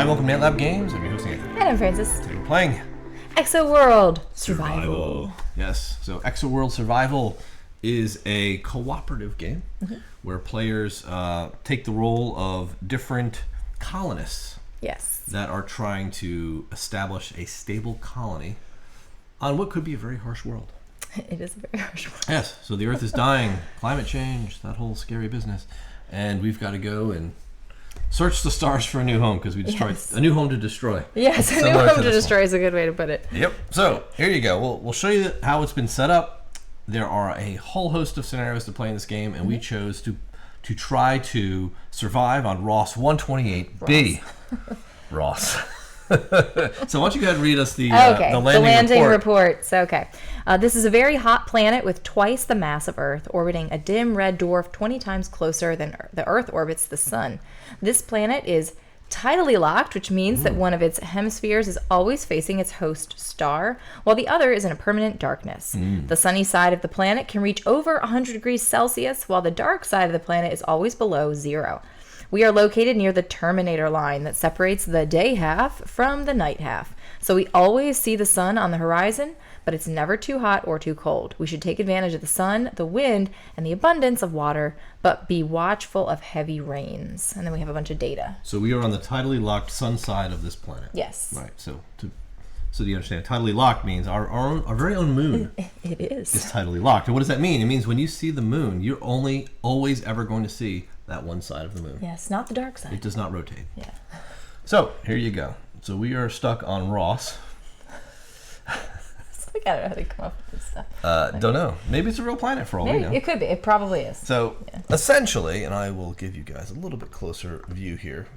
welcome to NetLab Games. I'm your host, Anthony. And I'm Francis. Today we're playing Exoworld Survival. Yes, so Exoworld Survival is a cooperative game where players take the role of different colonists that are trying to establish a stable colony on what could be a very harsh world. It is a very harsh world. Yes, so the Earth is dying, climate change, that whole scary business, and we've got to go and search the stars for a new home because we destroyed a new home to destroy. Yes, a new home to destroy is a good way to put it. Yep. So here you go. We'll show you how it's been set up. There are a whole host of scenarios to play in this game, and we chose to try to survive on Ross 128B. Ross. So why don't you go ahead and read us the landing report. So, this is a very hot planet with twice the mass of Earth, orbiting a dim red dwarf 20 times closer than the Earth orbits the Sun. This planet is tidally locked, which means that one of its hemispheres is always facing its host star, while the other is in a permanent darkness. The sunny side of the planet can reach over 100 degrees Celsius, while the dark side of the planet is always below zero. We are located near the Terminator line that separates the day half from the night half. So we always see the sun on the horizon, but it's never too hot or too cold. We should take advantage of the sun, the wind, and the abundance of water, but be watchful of heavy rains. And then we have a bunch of data. So we are on the tidally locked sun side of this planet. Yes. Right. So you understand, tidally locked means our very own moon. It is tidally locked. And what does that mean? It means when you see the moon, you're always ever going to see that one side of the moon. Yes, not the dark side. It does not rotate. Yeah. So here you go. So we are stuck on Ross. I don't know how they come up with this stuff. Don't know. Maybe it's a real planet for all we know. It could be. It probably is. So essentially, and I will give you guys a little bit closer view here,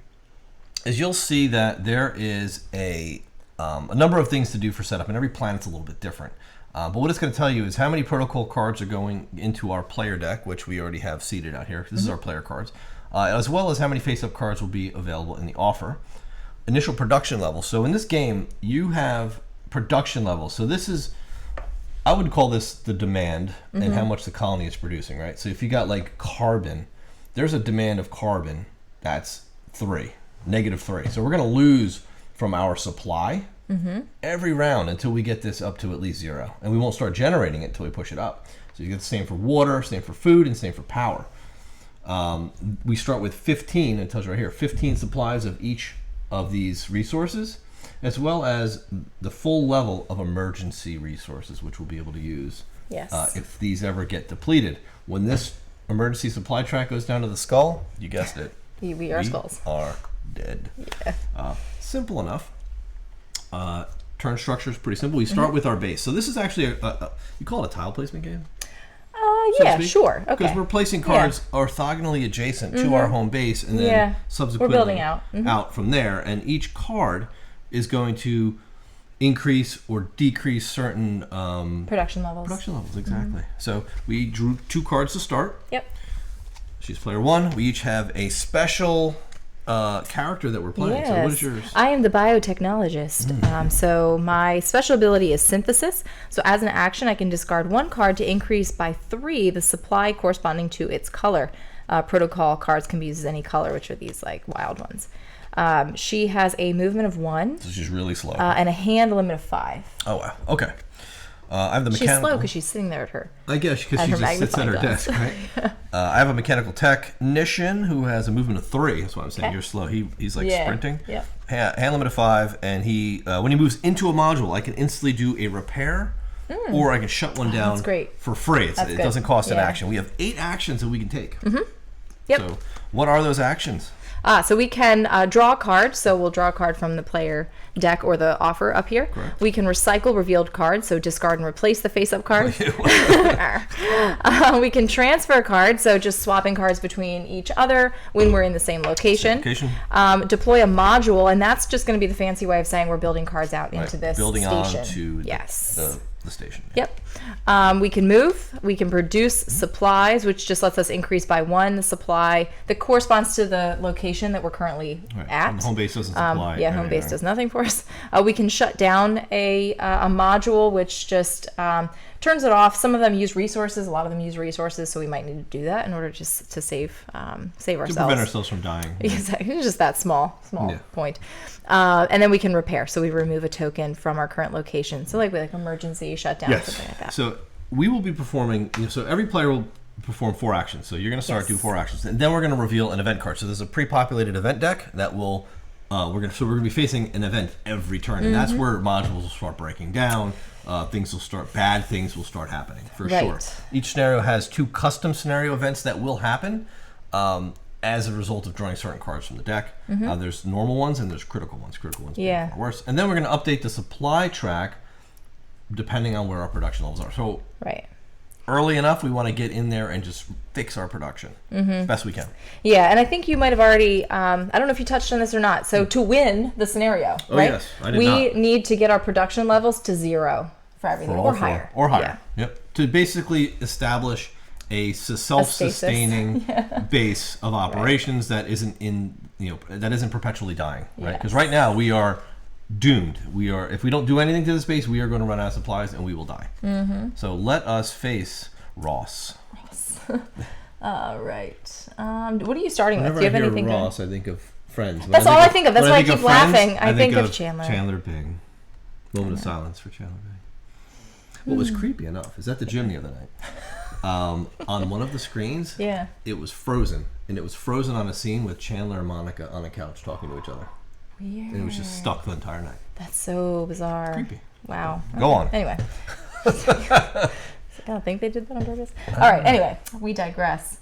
is you'll see that there is a number of things to do for setup, and every planet's a little bit different. But what it's going to tell you is how many protocol cards are going into our player deck, which we already have seated out here. This is our player cards, as well as how many face-up cards will be available in the offer. Initial production level. So in this game, you have production levels. So this is, I would call this the demand and how much the colony is producing, right? So if you got like carbon, there's a demand of carbon that's -3. So we're going to lose from our supply every round until we get this up to at least 0. And we won't start generating it until we push it up. So you get the same for water, same for food, and same for power. We start with 15, it tells you right here, 15 supplies of each of these resources, as well as the full level of emergency resources, which we'll be able to use if these ever get depleted. When this emergency supply track goes down to the skull, you guessed it. We are skulls. Are dead. Yeah. Simple enough. Turn structure is pretty simple. We start with our base. So this is actually you call it a tile placement game? Yeah, sure. Okay. Because we're placing cards orthogonally adjacent to our home base, and then subsequently we're building out from there. And each card is going to increase or decrease certain production levels. Exactly. So we drew 2 cards to start. Yep. She's player 1. We each have a special character that we're playing. Yes. So what is yours? I am the biotechnologist. So my special ability is synthesis. So as an action, I can discard 1 card to increase by 3 the supply corresponding to its color. Protocol cards can be used as any color, which are these like wild ones. She has a movement of 1. So she's really slow. And a hand limit of 5. Oh wow. Okay. I have the mechanical. She's slow because she's sitting there at her. I guess because she just sits at her desk, right? I have a mechanical technician who has a movement of 3. That's why I'm saying you're slow. He's like sprinting. Yeah. Hand limit of 5, and he when he moves into a module, I can instantly do a repair, or I can shut one down for free. It doesn't cost an action. We have 8 actions that we can take. Yep. So what are those actions? So we can draw a card. So we'll draw a card from the player deck or the offer up here. Correct. We can recycle revealed cards, so discard and replace the face-up card. We can transfer a card, so just swapping cards between each other when we're in the same location. Deploy a module, and that's just going to be the fancy way of saying we're building cards out into this building station. Onto the station. Yep. We can move. We can produce supplies, which just lets us increase by 1 supply that corresponds to the location that we're currently at. And home base doesn't supply. Home base does nothing for us. We can shut down a module, which just turns it off. Some of them use resources. A lot of them use resources, so we might need to do that in order just to save ourselves. To prevent ourselves from dying. Exactly. It's just that small point. And then we can repair. So we remove a token from our current location. So like emergency shutdown, something like that. So we will be performing. So every player will perform 4 actions. So you're going to start do 4 actions, and then we're going to reveal an event card. So there's a pre-populated event deck that will. We're going to be facing an event every turn, and that's where modules will start breaking down. Bad things will start happening for sure. Each scenario has 2 custom scenario events that will happen as a result of drawing certain cards from the deck. There's normal ones and there's critical ones. Critical ones being far worse. And then we're going to update the supply track depending on where our production levels are. So early enough, we want to get in there and just fix our production as best we can. Yeah, and I think you might have already, I don't know if you touched on this or not. So to win the scenario, yes, I did we need to get our production levels to 0 for everything, or higher. Or higher, to basically establish a self-sustaining base of operations that isn't perpetually dying, right? Because right now we are doomed. If we don't do anything to this base, we are going to run out of supplies and we will die. So let us face Ross. All right. What are you starting with? Do you have anything Ross, I think of Friends. That's all I think of. That's why I keep laughing. I think of Chandler. Chandler Bing. Moment of silence for Chandler Bing. What was creepy enough is at the gym the other night. On one of the screens, it was frozen, and it was frozen on a scene with Chandler and Monica on a couch talking to each other. Weird. And it was just stuck the entire night. That's so bizarre. Creepy. Wow. Go on. Anyway. I don't think they did that on purpose. All right. Anyway, we digress.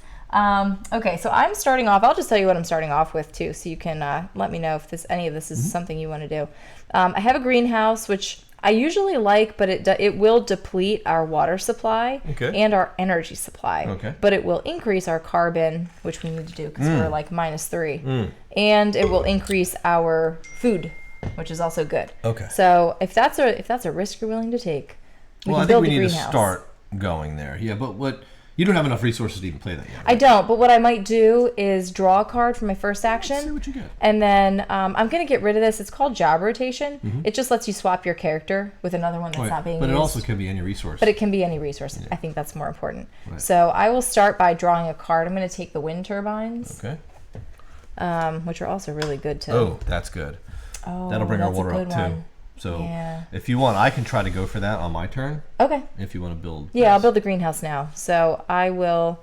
Okay, so I'm starting off. I'll just tell you what I'm starting off with too, so you can let me know if any of this is something you want to do. I have a greenhouse, which I usually like, but it will deplete our water supply and our energy supply. But it will increase our carbon, which we need to do because we're like -3, and it will increase our food, which is also good. So if that's a risk you're willing to take, we can build a greenhouse. I think we need to start going there. Yeah, but you don't have enough resources to even play that yet. Right? I don't, but what I might do is draw a card for my first action. Let's see what you get. And then I'm going to get rid of this. It's called job rotation. It just lets you swap your character with another one that's not being used. But it also can be any resource. But it can be any resource. I think that's more important. So I will start by drawing a card. I'm going to take the wind turbines. Which are also really good too. Oh, that's good. Oh, that'll bring our water up too. So if you want, I can try to go for that on my turn. Okay. If you want to build. Yeah, I'll build the greenhouse now. So I will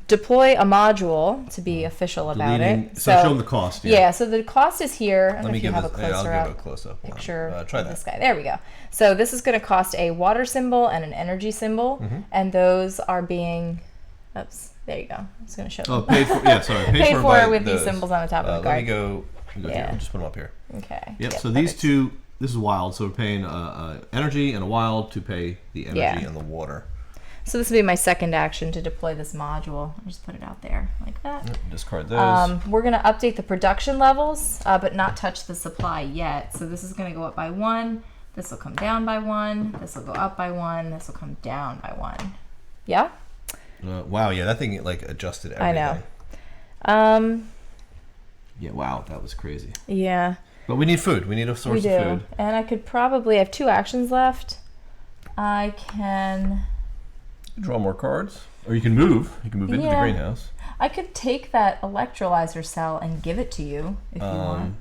deploy a module to be official about it. So show them the cost. Yeah, so the cost is here. I don't Let know me if you have this, a closer I'll give it a close-up picture try of that. this guy. There we go. So this is going to cost a water symbol and an energy symbol, and those are being... Oops, there you go. I'm just going to show them. Oh, paid for, paid for with these symbols on the top of the card. Let me go here. I'll just put them up here. Okay. Yep, so these two... This is wild, so we're paying energy and a wild to pay the energy and the water. So this will be my second action to deploy this module. I'll just put it out there like that. Discard those. We're going to update the production levels, but not touch the supply yet. So this is going to go up by 1. This will come down by 1. This will go up by 1. This will come down by 1. Yeah? Wow, yeah, that thing like adjusted everything. I know. Yeah, wow, that was crazy. Yeah. But we need food. We need a source of food. And I could probably... I have 2 actions left. I can... Draw more cards. Or you can move. You can move into the greenhouse. I could take that electrolyzer cell and give it to you if you want.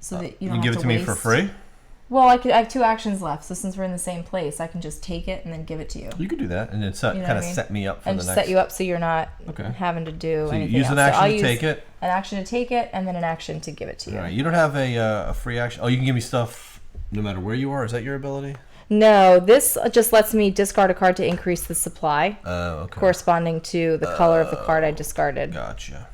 So that you don't have to give it to me for free? Well, I have 2 actions left. So since we're in the same place, I can just take it and then give it to you. You could do that. And then kind of set me up for the next... And set you up so you're not having to do anything use an action to take it? An action to take it, and then an action to give it to you. All right. You don't have a free action? Oh, you can give me stuff no matter where you are? Is that your ability? No, this just lets me discard a card to increase the supply. Corresponding to the color of the card I discarded. Gotcha.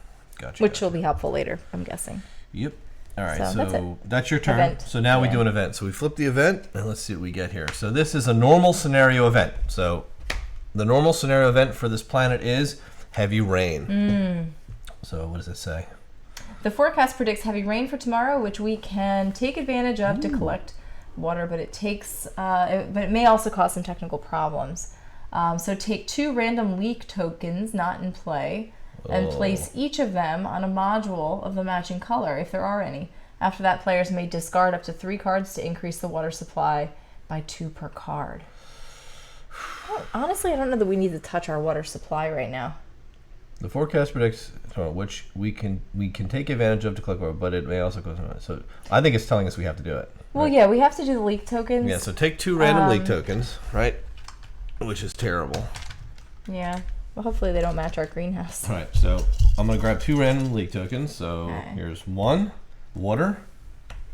Which will be helpful later, I'm guessing. Yep. All right, so that's your turn. Event. So now we do an event. So we flip the event, and let's see what we get here. So this is a normal scenario event. So the normal scenario event for this planet is heavy rain. So what does it say? The forecast predicts heavy rain for tomorrow, which we can take advantage of to collect water, but it takes, but it may also cause some technical problems. So take 2 random leak tokens not in play, and place each of them on a module of the matching color, if there are any. After that, players may discard up to 3 cards to increase the water supply by 2 per card. Honestly, I don't know that we need to touch our water supply right now. The forecast predicts which we can take advantage of to collect water, but it may also go. So I think it's telling us we have to do it. Well, right? yeah, we have to do the leak tokens. Yeah. So take 2 random leak tokens, right? Which is terrible. Yeah. Well, hopefully they don't match our greenhouse. All right. So I'm gonna grab 2 random leak tokens. So here's 1, water,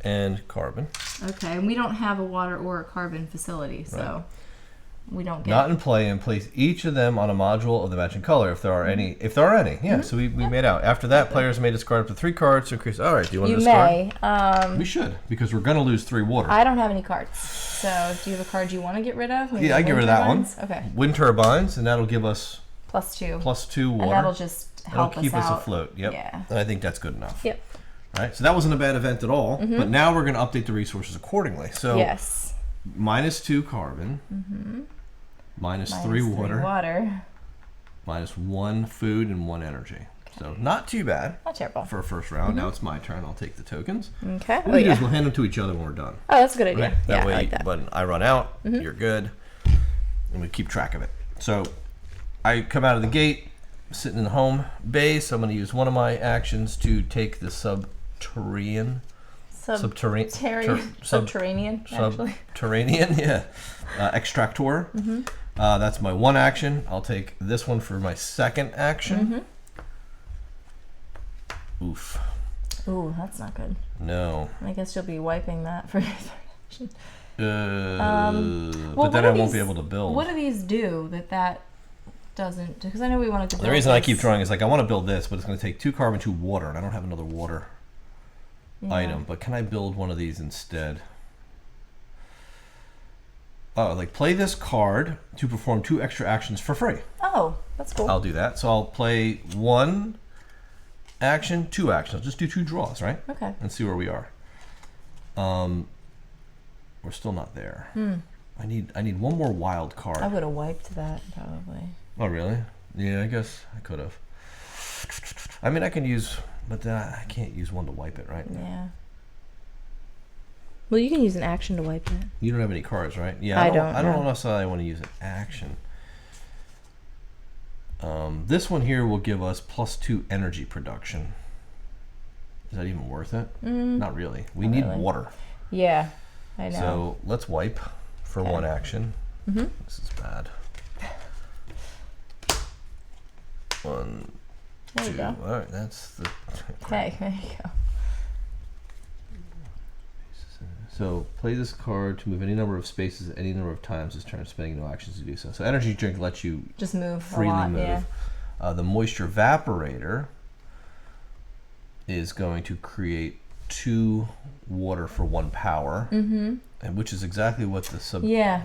and carbon. Okay, and we don't have a water or a carbon facility, so we don't get. Not in play, and place each of them on a module of the matching color if there are any. If there are any, yeah. So we made out. After that, players may discard up to 3 cards to increase. All right, do you want to discard? You may. We should, because we're gonna lose 3 water. I don't have any cards. So do you have a card you want to get rid of? Maybe yeah, I get rid of that one. Okay. Wind turbines, and that'll give us +2. +2 water. And that'll just help keep us out. afloat. Yep. Yeah. And I think that's good enough. Yep. All right. So that wasn't a bad event at all. But now we're gonna update the resources accordingly. So yes. -2 carbon. -3 water. -1 food and 1 energy. Okay. So not too bad. Not terrible. For a first round. Now it's my turn. I'll take the tokens. Okay. What we do is we'll hand them to each other when we're done. Oh, that's a good idea. Right? That way, I like that. when I run out, you're good. And we keep track of it. So I come out of the gate, sitting in the home base. I'm going to use one of my actions to take the subterranean, yeah, extractor. That's my 1 action. I'll take this one for my 2nd action. Oof. Ooh, that's not good. No. I guess you'll be wiping that for your 3rd action. But then I won't be able to build. What do these do that doesn't? Because I know we wanted to build The reason I keep this. drawing is like I want to build this, but it's going to take 2 carbon, 2 water, and I don't have another water item. But can I build one of these instead? Oh, like play this card to perform 2 extra actions for free. Oh, that's cool. I'll do that. So I'll play 1 action, 2 actions. I'll just do 2 draws, right? Okay. And see where we are. We're still not there. I need 1 more wild card. I would have wiped that probably. Oh really? Yeah, I guess I could have. I mean, I can use, but I can't use 1 to wipe it, right? Yeah. Well, you can use an action to wipe it. You don't have any cards, right? Yeah, I don't know necessarily want to use an action. This one here will give us +2 energy production. Is that even worth it? Not really. We need water. Yeah, I know. So let's wipe for 1 action. This is bad. 1, there 2. You go. All right, that's the. Okay, there you go. So play this card to move any number of spaces at any number of times this turn, spending no actions to do so. So energy drink lets you just move freely a lot, move. Yeah. The moisture evaporator is going to create 2 water for 1 power, and which is exactly what the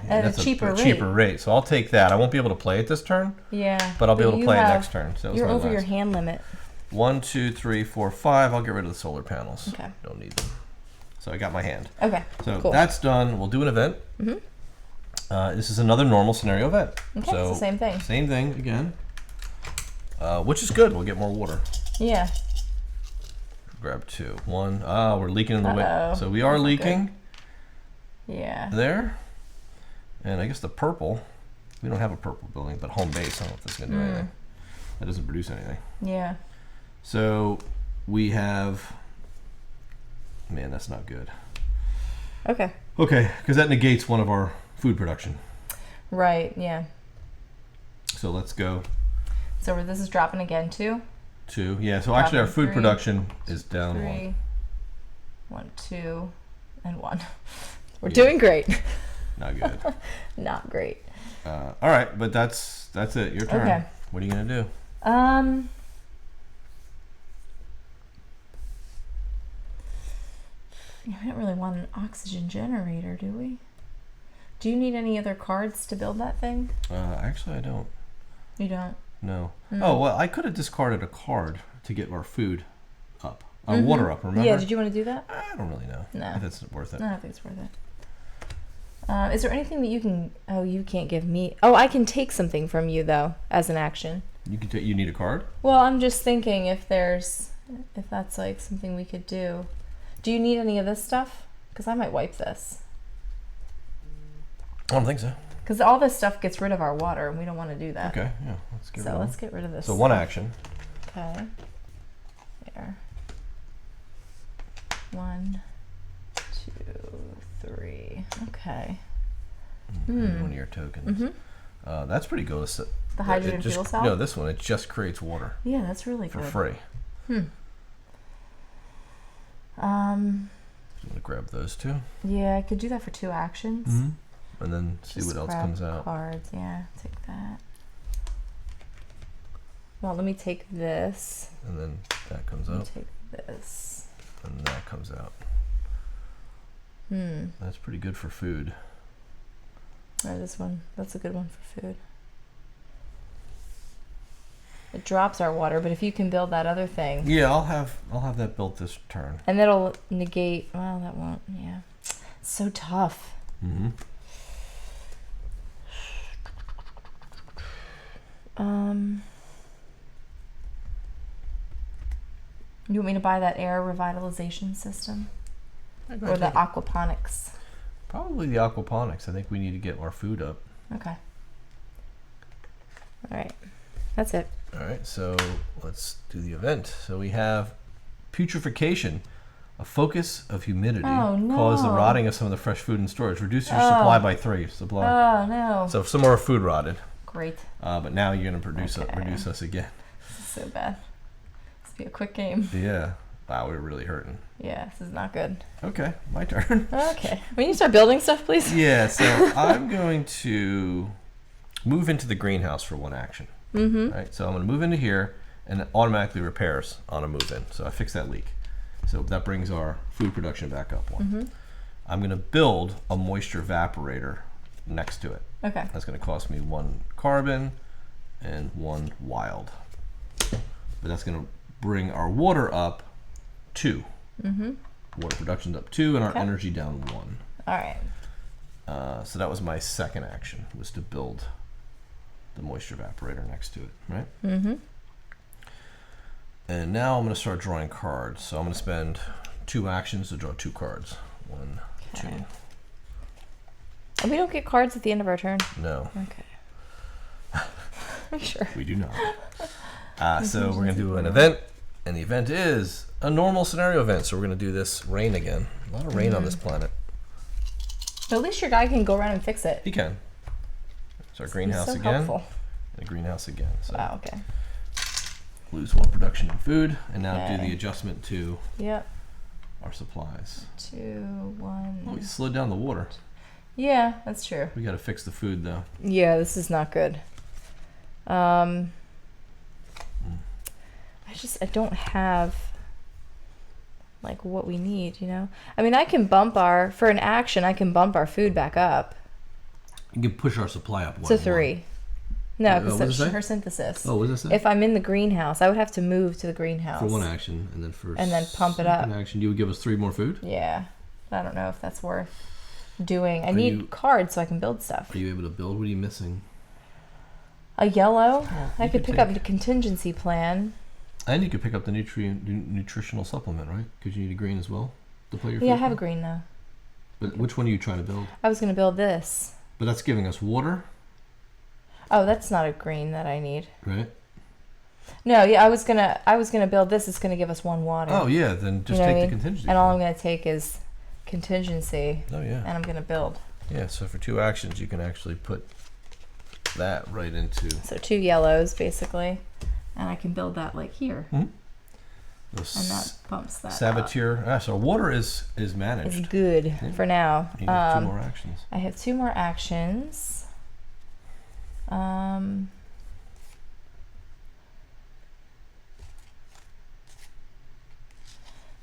at a cheaper rate. So I'll take that. I won't be able to play it this turn. Yeah. But I'll be able to play it next turn. So you're over your hand limit. 1, 2, 3, 4, 5. I'll get rid of the solar panels. Okay. Don't need them. So I got my hand. Okay. So cool. that's done. We'll do an event. This is another normal scenario event. Okay, so it's the same thing. Same thing again. Which is good. We'll get more water. Yeah. Grab 2. 1. We're leaking in the wind. So we are That's leaking. Yeah. There. And I guess the purple. We don't have a purple building, but home base. I don't know if that's going to do anything. That doesn't produce anything. Yeah. So we have. Man, that's not good. Okay. Okay, because that negates one of our food production. Right, yeah. So let's go. So this is dropping again, 2? 2. Yeah, so actually our food 3, production is down 3, 1, 2, and 1. We're doing great. Not good. Not great. All right, but that's it. Your turn. Okay. What are you going to do? Yeah, we don't really want an oxygen generator, do we? Do you need any other cards to build that thing? Actually, I don't. You don't? No. Oh, well, I could have discarded a card to get our food up. Water up, remember? Yeah, did you want to do that? I don't really know. No. If it's worth it. No, I don't think it's worth it. Is there anything that you can... Oh, you can't give me... Oh, I can take something from you, though, as an action. You can take. You need a card? Well, I'm just thinking if that's, like, something we could do. Do you need any of this stuff? Because I might wipe this. I don't think so. Because all this stuff gets rid of our water, and we don't want to do that. Okay, yeah, let's get rid of it. So let's get rid of this. So 1 action. Okay. There. 1, 2, 3. Okay. One of your tokens. That's pretty good. The hydrogen fuel cell? No, this one, it just creates water. Yeah, that's really for good. free. Um, I'm going to grab those 2. yeah, I could do that for 2 actions. And then see Just what else grab comes out. Cards, yeah, take that. Well, let me take this. And then that comes Let me out. take this. And that comes out. That's pretty good for food. Or this one. That's a good one for food. It drops our water, but if you can build that other thing. Yeah, I'll have that built this turn. And that'll negate. Well, that won't. Yeah, it's so tough. You want me to buy that air revitalization system or the aquaponics? Probably the aquaponics. I think we need to get our food up. Okay. All right. That's it. All right, so let's do the event. So we have putrefaction, a focus of humidity, Oh, no. cause the rotting of some of the fresh food in storage. Reduce your supply by 3. Supply. Oh no. So some more food rotted, Great. but now you're going to Okay. reduce us again. This is so bad. This will be a quick game. Yeah. Wow, we're really hurting. Yeah, this is not good. Okay, my turn. Okay. Will you start building stuff, please? Yeah, so I'm going to move into the greenhouse for 1 action. All right, so I'm going to move into here, and it automatically repairs on a move in. So I fix that leak. So that brings our food production back up 1. I'm going to build a moisture evaporator next to it. Okay. That's going to cost me 1 carbon and 1 wild. But that's going to bring our water up 2. Water production's up 2, and our energy down 1. All right. So that was my second action, was to build the moisture evaporator next to it, right? And now I'm going to start drawing cards. So I'm going to spend 2 actions to draw 2 cards. 1, 2. And we don't get cards at the end of our turn. No, Okay. I'm sure. we do not. So we're going to do an event, and the event is a normal scenario event. So we're going to do this rain again. A lot of rain on this planet. But at least your guy can go around and fix it. He can. So our He's greenhouse so again, helpful. and a greenhouse again. So Wow. Okay. lose 1 production in food, and now do Okay. the adjustment to Yep. our supplies. 2, 1. Oh, we slowed down the water. Yeah, that's true. We got to fix the food though. Yeah, this is not good. I don't have like what we need, you know? I mean, I can bump for an action, I can bump our food back up You can push our supply up 1 to 3. No, what does it because say? her synthesis. Oh, what does that say? If I'm in the greenhouse, I would have to move to the greenhouse. For 1 action, and then for And then pump it up. second action, you would give us 3 more food? Yeah. I don't know if that's worth doing. I Are need you- cards so I can build stuff. Are you able to build? What are you missing? A yellow. I you could could pick up take- the contingency plan. And you could pick up the nutritional supplement, right? Because you need a green as well to play your food. Yeah, I have a green though. But which one are you trying to build? I was going to build this. But that's giving us water, Oh, that's not a green that I need. right? No, yeah, I was gonna build this. It's gonna give us 1 water. Oh yeah, then just You know take what I the mean? contingency. And all I'm plan. gonna take is contingency, Oh yeah. and I'm gonna build. Yeah. So for 2 actions, you can actually put that right into So 2 yellows basically, and I can build that like here, the and that bumps that up. saboteur. So water is It's managed. good for now. You have 2 more actions. I have 2 more actions.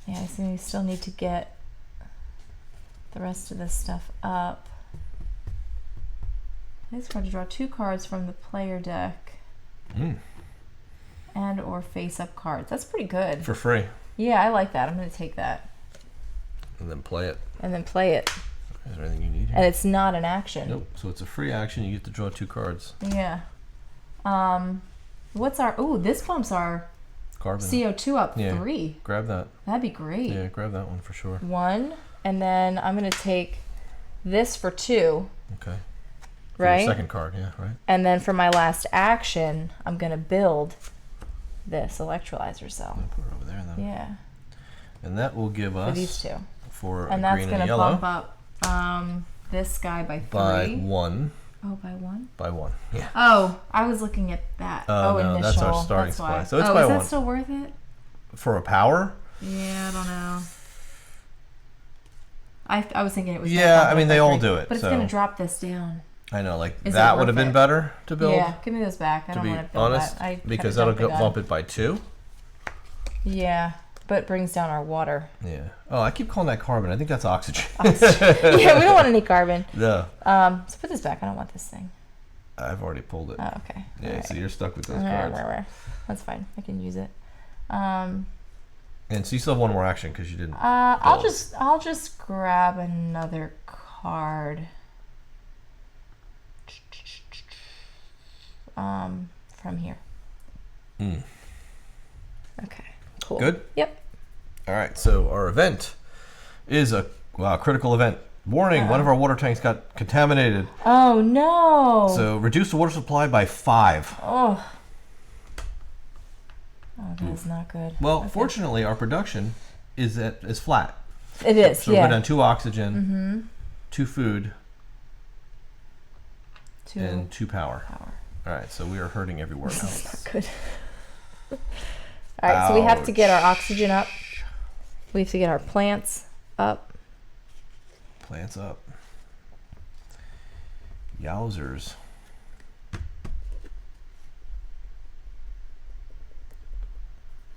Yeah, I see we still need to get the rest of this stuff up. I just want to draw 2 cards from the player deck and or face-up cards. That's pretty good. For free. Yeah, I like that. I'm going to take that And then play it. and then play it. Is there anything you need here? And it's not an action. Nope. So it's a free action. You get to draw 2 cards. Yeah. What's our... Oh, this bumps our Carbon. CO2 up Yeah. 3. Grab that. That'd be great. Yeah, grab that one for sure. 1, and then I'm going to take this for 2. Okay. For your right? second card, yeah, right. And then for my last action, I'm going to build this electrolyzer cell. I'll put it over there then. Yeah. And that will give us For these two. for And a that's green going and to a yellow bump up this guy by 3. by 1. Oh, by 1? By 1. Yeah. Oh, I was looking at that. No, initial. that's our starting That's why. supply. So it's by is 1. that still worth it? For a power? Yeah, I don't know. I was thinking it was. Yeah, I mean they all do it. But it's so. going to drop this down. I know, like Is that it would have worth been it? better to build. Yeah, give me those back. I to don't be want to build honest, that. because that'll bump it by 2. Yeah, but it brings down our water. Yeah. Oh, I keep calling that carbon. I think that's oxygen. Yeah, we don't want any carbon. No. So put this back. I don't want this thing. I've already pulled it. Oh, okay. Yeah, All so right. you're stuck with those cards. That's fine. I can use it. And so you still have one more action because you didn't. I'll just grab another card. From here. Okay. Cool. Good? Yep. All right, so our event is a critical event. Warning, one of our water tanks got contaminated. Oh, no. So reduce the water supply by 5. Oh, that's not good. Well, fortunately, our production is flat. It is, So yeah. we're down 2 oxygen, 2 food, 2 and 2 power. power. All right, so we are hurting everywhere This is else. not good. All right, so we have to get our oxygen up. We have to get our plants up. Plants up. Yowzers.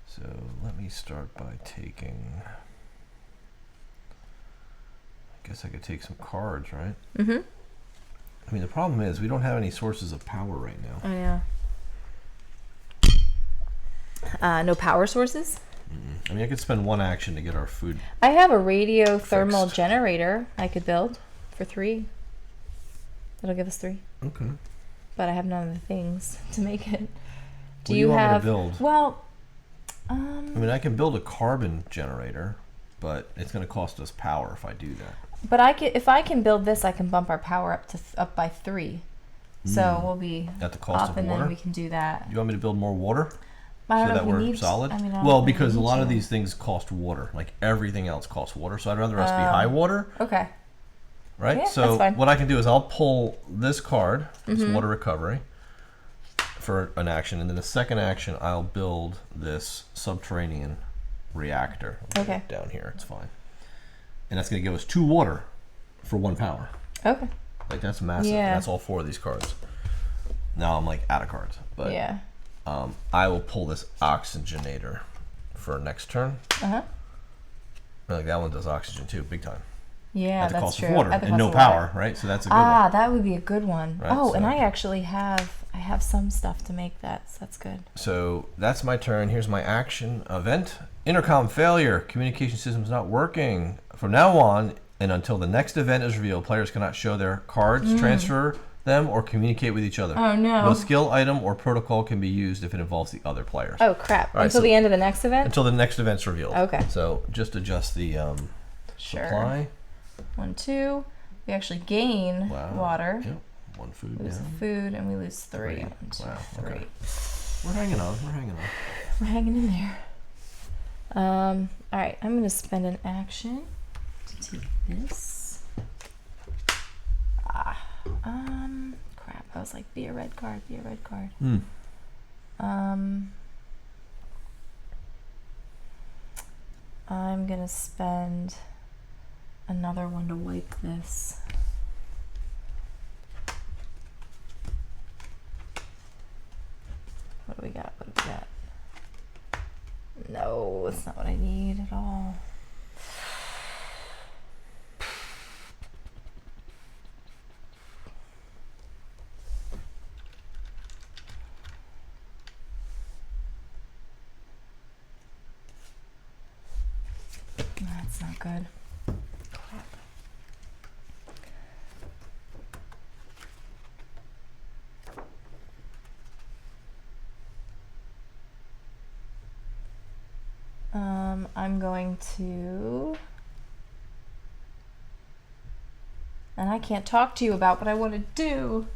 So let me start by taking. I guess I could take some cards, right? Mm-hmm. I mean, the problem is we don't have any sources of power right now. I know. No power sources? I mean, I could spend 1 action to get our food. I have a radio thermal Fixed. generator I could build for 3. That'll give us 3. Okay. But I have none of the things to make it. Do you want me to build? Well, I mean, I can build a carbon generator, but it's going to cost us power if I do that. but if I can build this, I can bump our power up by 3. So we'll be At the cost up, of and water? then we can do that. You want me to build more water? I don't So know that if we we're need solid? I mean, I don't Well, know if we because a need lot of to. these things cost water. Like everything else costs water. So I'd rather us be high water, Okay. right? Yeah, so that's fine. what I can do is I'll pull this card, this water recovery, for an action. And then the second action, I'll build this subterranean reactor. Okay. Down here, it's fine. And that's going to give us 2 water for 1 power. Okay. Like that's massive. Yeah. That's all 4 of these cards. Now I'm like out of cards. But Yeah. I will pull this oxygenator for next turn. Like that one does oxygen too, big time. Yeah, At the that's cost true. of water At the and no cost of water. power, right? So that's a good one. That would be a good one. Right, oh, and so- I actually have some stuff to make that, so that's good. So that's my turn. Here's my action event. Intercom failure. Communication system's not working. From now on and until the next event is revealed, players cannot show their cards, transfer them, or communicate with each other. Oh, no. No skill item or protocol can be used if it involves the other players. Oh, crap. All right, Until so- the end of the next event? Until the next event's revealed. Okay. So just adjust the Sure. supply. 1, 2. We actually gain Wow. water. Yep. 1 food Lose down. food, and we lose 3. 3. 1, 2, Wow, 3. okay. We're hanging on. We're hanging on. We're hanging in there. All right, I'm going to spend an action to take this. Crap. I was like, be a red card, be a red card. I'm going to spend another one to wipe this. What do we got? What do we got? No, that's not what I need at all. That's not good. Crap. I'm going to And I can't talk to you about what I want to do.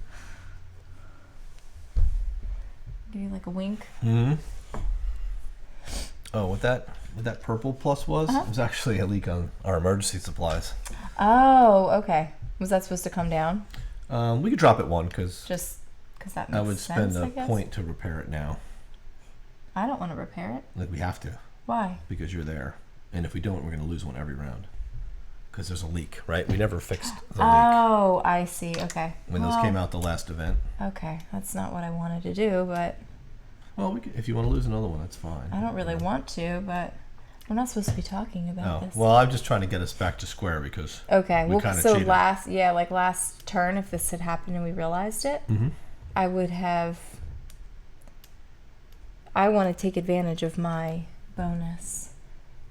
Give you like a wink. Mm-hmm. Oh, what that purple plus was? It was actually a leak on our emergency supplies. Oh, okay. Was that supposed to come down? We could drop it 1 because Just because that makes I would sense, spend I a guess? point to repair it now. I don't want to repair it. Like we have to Why? because you're there, and if we don't, we're going to lose one every round because there's a leak, right? We never fixed the leak Oh, I see. Okay. when those came out the last event. Okay, that's not what I wanted to do, but Well, we could, if you want to lose another one, that's fine. I don't really want to, but we're not supposed to be talking about this. Well, I'm just trying to get us back to square because Okay, we well, kinda so cheated. last turn, if this had happened and we realized it, I would have. I want to take advantage of my bonus,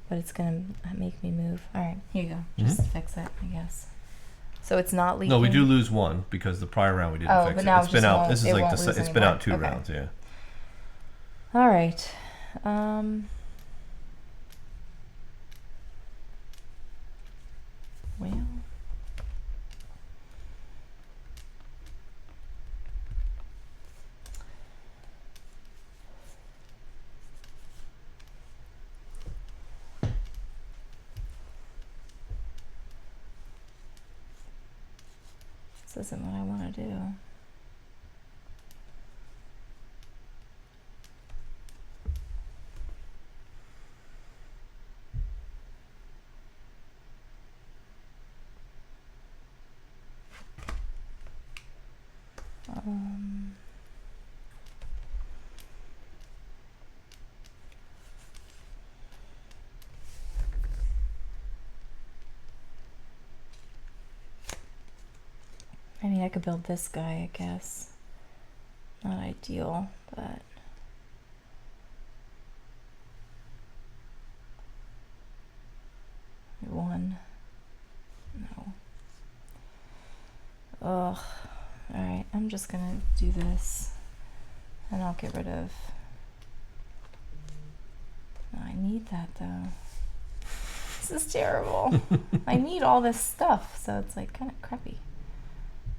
but it's gonna make me move. All right, here you go. Just fix it, I guess. So it's not leaking. No, we do lose one because the prior round we didn't fix but it. now It's it been just out. won't- This is it like won't lose it's been out 2 anymore. rounds. Yeah. All right. Well. This isn't what I want to do. I mean, I could build this guy, I guess. Not ideal, but... One. No. Ugh. Alright, I'm just gonna do this. And I'll get rid of... I need that, though. This is terrible. I need all this stuff, so it's like kind of crappy.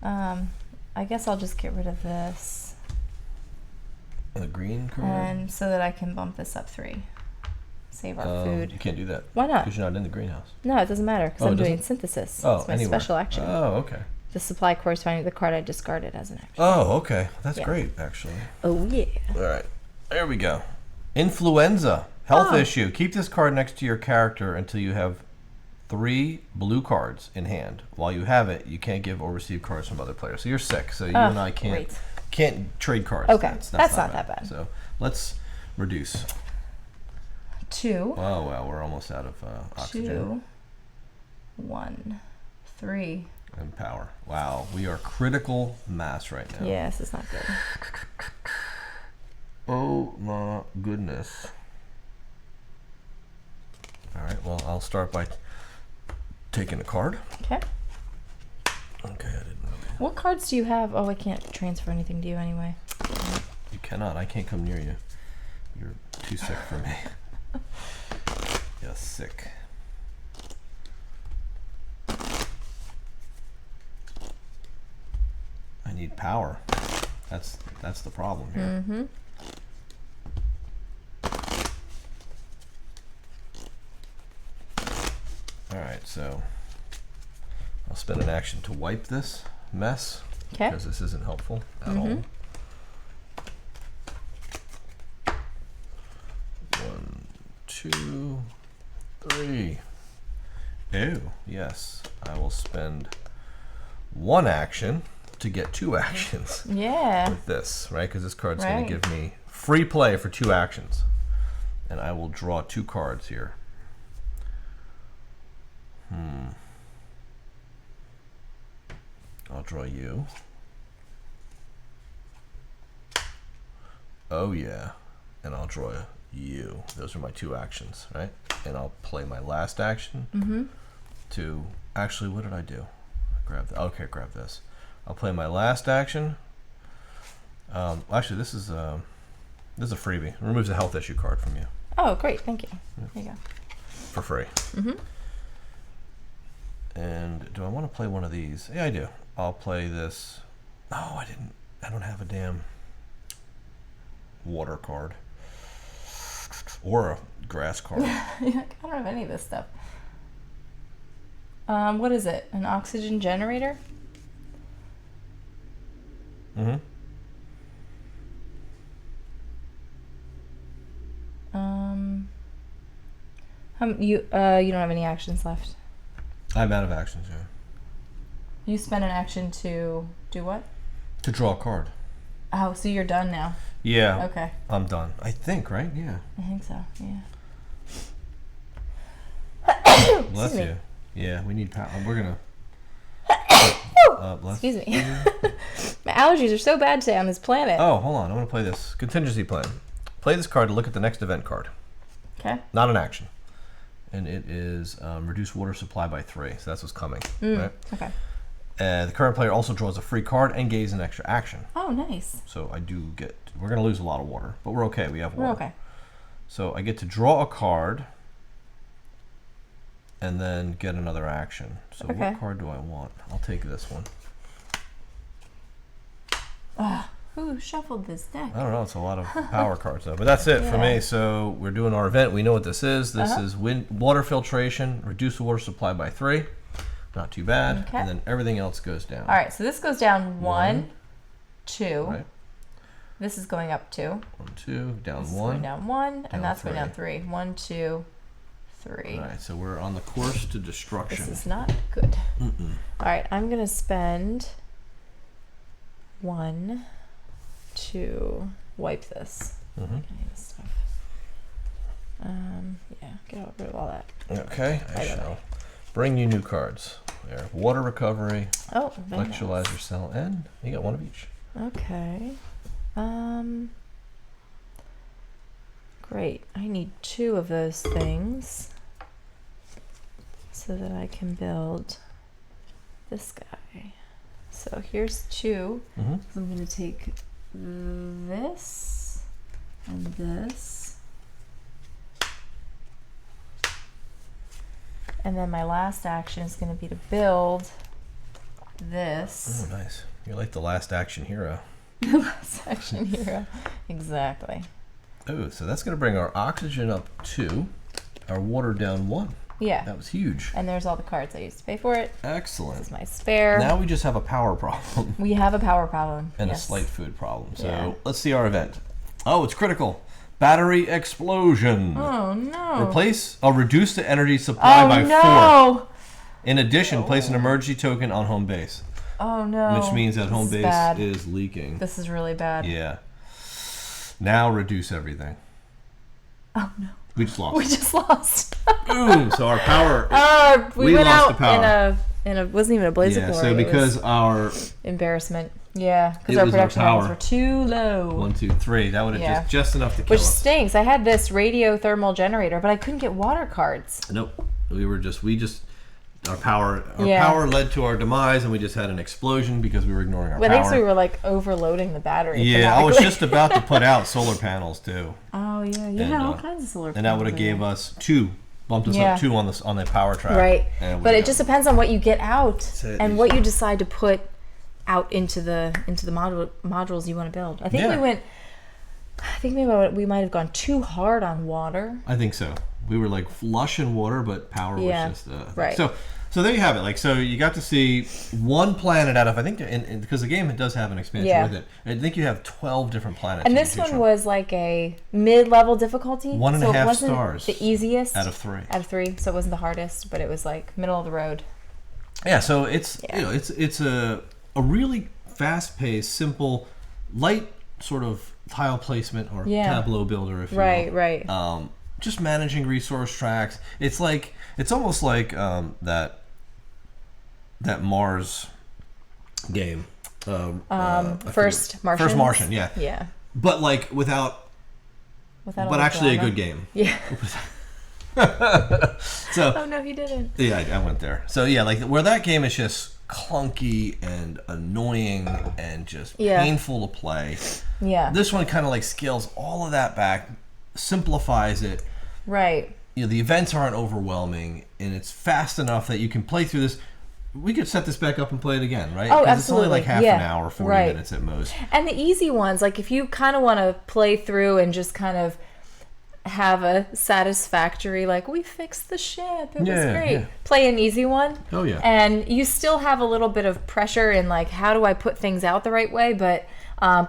I guess I'll just get rid of this. The green card? And so that I can bump this up 3. Save our food. You can't do that. Why not? Because you're not in the greenhouse. No, it doesn't matter because Oh, I'm it doing doesn't? synthesis. Oh, it's my anywhere. special action. Oh, okay. The supply corresponding to the card I discarded as an action. Oh, okay. That's Yeah. great, actually. Oh, yeah. All right. There we go. Influenza. Health Oh. issue. Keep this card next to your character until you have 3 blue cards in hand. While you have it, you can't give or receive cards from other players. So you're sick. So you and I can't trade cards. Okay, that's not that bad. So let's reduce. 2. Oh, wow. We're almost out of oxygen 2. 1. 3. and power. Wow. We are critical mass right now. Yeah, this is not good. Oh, my goodness. All right. Well, I'll start by taking a card. Okay. Okay, I didn't really. What cards do you have? Oh, I can't transfer anything to you anyway. You cannot. I can't come near you. You're too sick for me. Yeah, sick. I need power. That's the problem here. Mm-hmm. All right, so I'll spend an action to wipe this mess Okay. because this isn't helpful at all. 1, 2, 3. Ew, yes. I will spend 1 action to get 2 actions Yeah. with this, right? Because this card's going Right. to give me free play for 2 actions. And I will draw 2 cards here. I'll draw you. Oh yeah. And I'll draw you. Those are my 2 actions, right? And I'll play my last action to... Actually, what did I do? Okay, grab this. I'll play my last action. Actually, this is a freebie. It removes a health issue card from you Oh, great. Thank you. There you go. for free. And do I want to play one of these? Yeah, I do. I'll play this. Oh, I don't have a damn water card. Or a grass card. I don't have any of this stuff. What is it? An oxygen generator? Mm-hmm. You don't have any actions left. I'm out of actions, yeah. You spend an action to do what? To draw a card. Oh, so you're done now. Yeah. Okay. I'm done. I think, right? Yeah. I think so, yeah. Bless you. Yeah, we need power. We're gonna. Bless. Excuse me. My allergies are so bad today on this planet. Oh, hold on. I'm gonna play this contingency plan. Play this card to look at the next event card. Okay. Not an action, and it is reduce water supply by 3. So that's what's coming. Right. Okay. The current player also draws a free card and gains an extra action. Oh, nice. So I do get. We're gonna lose a lot of water, but we're okay. We have water. We're okay. So I get to draw a card. And then get another action. So Okay. what card do I want? I'll take this one. Who shuffled this deck? I don't know. It's a lot of power cards though. But that's it for Yeah. me. So we're doing our event. We know what this is. This is water filtration. Reduce the water supply by 3. Not too bad. Okay. And then everything else goes down. All right, so this goes down 1, 2. Right. This is going up 2. 1, 2, down This is 1. going down 1, down and that's going 3. down 3. 1, 2, 3. All right. So we're on the course to destruction. This is not good. All right, I'm going to spend 1 to wipe this. I need this stuff. Yeah, get rid of all that. Okay. I shall bring you new cards. There. Water recovery. Oh, very nice. Electrolyzer cell. And you got one of each. Okay. Great. I need 2 of those things so that I can build this guy. So here's 2. Mm-hmm. So I'm going to take this and this. And then my last action is going to be to build this. Oh, nice. You're like the last action hero. Last action hero. Exactly. Oh, so that's going to bring our oxygen up 2, our water down 1. Yeah. That was huge. And there's all the cards I used to pay for it. This Excellent. is my spare. Now we just have a power problem We have a power problem. and Yes. a slight food problem. So Yeah. let's see our event. Oh, it's critical. Battery explosion. Oh no. Reduce the energy supply by 4. no. In addition, place an emergency token on home base, Oh no. which means that home This is base bad. is leaking. This is really bad. Yeah. Now reduce everything. Oh no. We just lost. We just lost. Boom. So our power. We went lost out the power. in a wasn't even a blaze of Yeah. glory. So It because was our embarrassment. Yeah, It because our was our production levels power. were too low. 1, 2, 3. That would have Yeah. just enough to kill Which us. stinks. I had this radiothermal generator, but I couldn't get water cards. Nope. Our power Yeah. power led to our demise, and we just had an explosion because we were ignoring our But power. at least we were like overloading the battery. Yeah, I was dramatically. just about to put out solar panels too, Oh yeah, you And, had all kinds of solar. and that would have panels in gave there. us 2, bumped us Yeah. up 2 on the power track. Right, And we but it got- just depends on what you get out it. and what you decide to put out into the modules you want to build. I think maybe we might have gone too hard on water. I think so. We were like flush in water, but power Yeah, was just right. So there you have it. Like, so you got to see one planet out of, I think, because the game does have an expansion Yeah. with it. I think you have 12 different planets. And you this can choose one from. was like a mid-level difficulty. 1.5 so it wasn't stars the easiest out of 3. Out of 3, so it wasn't the hardest, but it was like middle of the road. Yeah, so it's it's a really fast-paced, simple, light sort of tile placement or tableau builder, if you will. Right. Just managing resource tracks. It's almost like that Mars game. First Martian. First Martian, yeah. Yeah. But like without all but the actually a drama. good game. Yeah. So Oh no, he didn't. yeah, I went there. So yeah, like where that game is just clunky and annoying and just painful to play. Yeah. This one kind of like scales all of that back, simplifies it. Right. The events aren't overwhelming, and it's fast enough that you can play through this we could set this back up and play it again, right? Oh, 'Cause absolutely. it's only like half an hour, 40 Right. minutes at most. And the easy ones, like if you kind of want to play through and just kind of have a satisfactory, like, we fixed the ship, it was great. Yeah. Play an easy one. Oh, yeah. And you still have a little bit of pressure in, like, how do I put things out the right way? But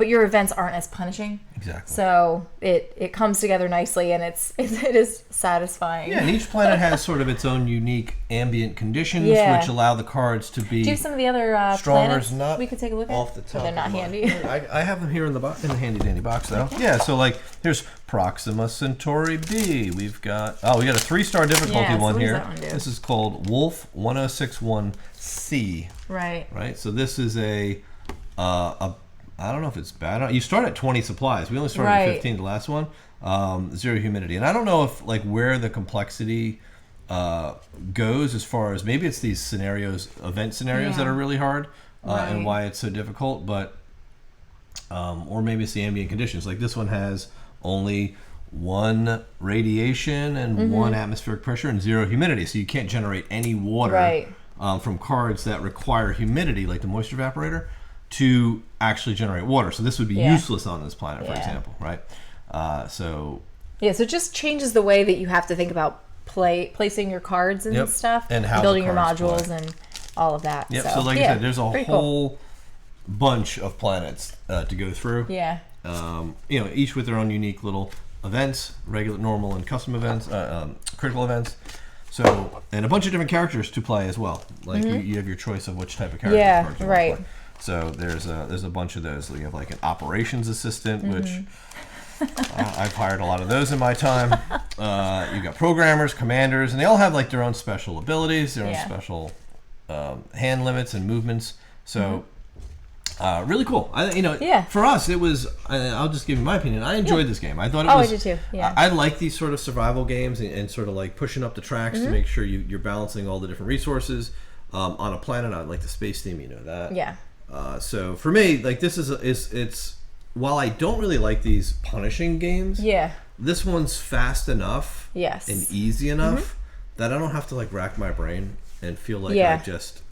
your events aren't as punishing. Exactly. So it comes together nicely, and it is satisfying. Yeah, and each planet has sort of its own unique ambient conditions, Yeah. which allow the cards to be Do you have some of the other Strongers, planets not we could take a look at? off the top. Or they're not of my- handy. I have them here in the handy dandy box though. Yeah, so like here's Proxima Centauri B. We got a 3-star difficulty Yeah, so one what does here. that one do? This is called Wolf 1061C. Right. So this is a I don't know if it's bad. You start at 20 supplies. We only started at 15 the last one. 0 humidity. And I don't know if like where the complexity goes as far as maybe it's these event scenarios that are really hard and why it's so difficult, but or maybe it's the ambient conditions. Like this one has only 1 radiation and 1 atmospheric pressure and 0 humidity. So you can't generate any water from cards that require humidity, like the moisture evaporator, to actually generate water. So this would be useless on this planet, for example, right? So it just changes the way that you have to think about placing your cards and stuff, and how building your cards modules play. and all of that. Yep. So, So like I said, there's a whole bunch of planets to go through. Yeah. Each with their own unique little events, regular, normal, and custom events, critical events. So, and a bunch of different characters to play as well. Like you have your choice of which type of character cards you want to play. So there's a bunch of those. You have like an operations assistant, which I've hired a lot of those in my time. You've got programmers, commanders, and they all have like their own special abilities, their own special hand limits and movements. So really cool. For us, it was. I'll just give you my opinion. I enjoyed this game. I thought it was. I did too. Yeah. I like these sort of survival games and sort of like pushing up the tracks to make sure you're balancing all the different resources on a planet. I like the space theme. You know that. Yeah. So for me, like this it's while I don't really like these punishing games, this one's fast enough and easy enough that I don't have to like rack my brain and feel like I just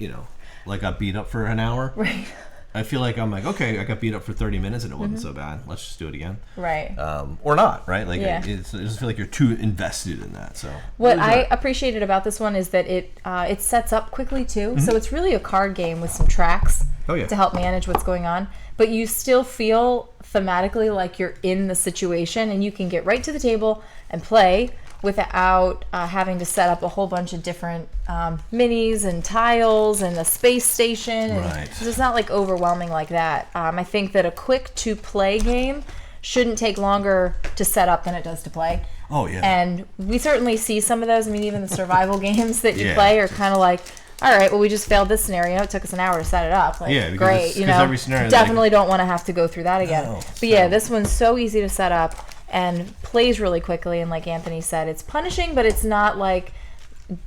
like got beat up for an hour. Right. I feel like I'm like, okay, I got beat up for 30 minutes and it wasn't so bad. Let's just do it again. Right. Or not, right? Like I just feel like you're too invested in that. So what I appreciated about this one is that it sets up quickly too. So it's really a card game with some tracks to help manage what's going on. But you still feel thematically like you're in the situation and you can get right to the table and play without having to set up a whole bunch of different minis and tiles and a space station. And so it's not like overwhelming like that. I think that a quick to play game shouldn't take longer to set up than it does to play. Oh yeah. And we certainly see some of those. I mean, even the survival games that you play are kind of like, all right, well, we just failed this scenario. It took us an hour to set it up. Like, because great, every scenario definitely don't want to have to go through that again. No, but yeah, this one's so easy to set up and plays really quickly. And like Anthony said, it's punishing, but it's not like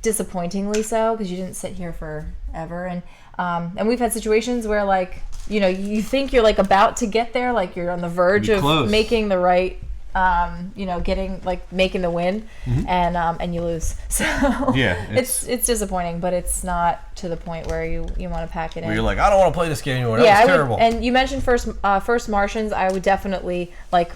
disappointingly so because you didn't sit here forever. And we've had situations where like you think you're like about to get there, like you're on the verge of making the right. Making the win, and you lose. So it's disappointing, but it's not to the point where you want to pack it in. Where you're like, I don't want to play this game anymore. That was terrible. And you mentioned First Martians. I would definitely like.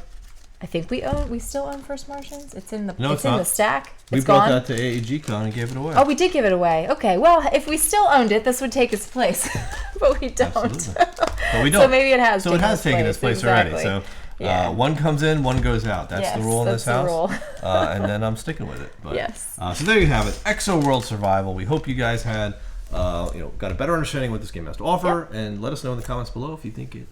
I think we still own First Martians. It's in the the stack. We brought that to AEG Con and gave it away. Oh, we did give it away. Okay, well, if we still owned it, this would take its place, but we don't. But we don't. So maybe it has. So it has taken its place already. So. One comes in, one goes out. That's the rule in this house. And then I'm sticking with it. But, so there you have it. Exoworld Survival. We hope you guys had got a better understanding of what this game has to offer. And let us know in the comments below if you think it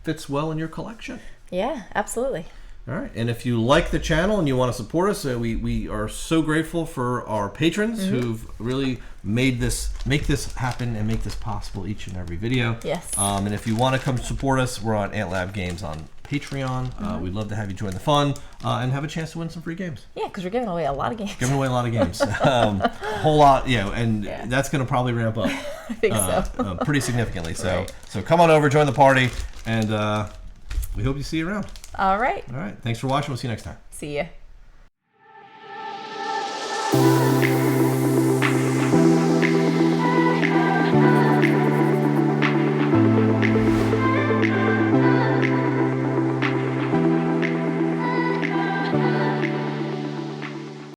fits well in your collection. Yeah, absolutely. All right. And if you like the channel and you want to support us, we are so grateful for our patrons who've really make this happen and make this possible each and every video. Yes. And if you want to come support us, we're on Ant Lab Games on Patreon. We'd love to have you join the fun and have a chance to win some free games. Yeah, because we're giving away a lot of games. Giving away a lot of games. A whole lot, and that's going to probably ramp up. I think so. Pretty significantly. So come on over, join the party, and we hope you see you around. All right. All right. Thanks for watching. We'll see you next time. See ya.